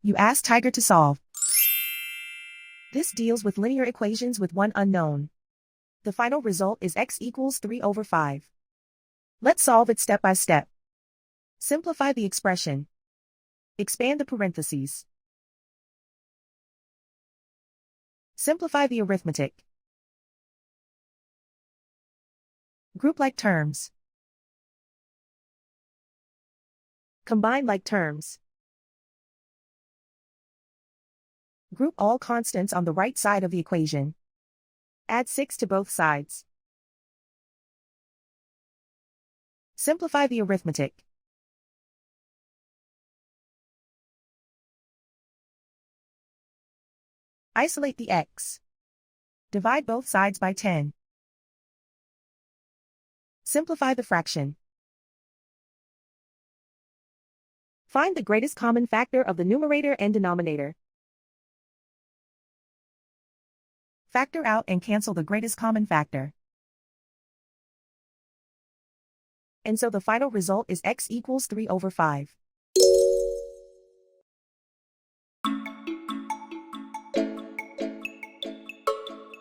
You ask Tiger to solve. This deals with linear equations with one unknown. The final result is x equals 3/5. Let's solve it step by step. Simplify the expression. Expand the parentheses. Simplify the arithmetic. Group like terms. Combine like terms. Group all constants on the right side of the equation. Add 6 to both sides. Simplify the arithmetic. Isolate the x. Divide both sides by 10. Simplify the fraction. Find the greatest common factor of the numerator and denominator. Factor out and cancel the greatest common factor. And so the final result is x equals 3/5.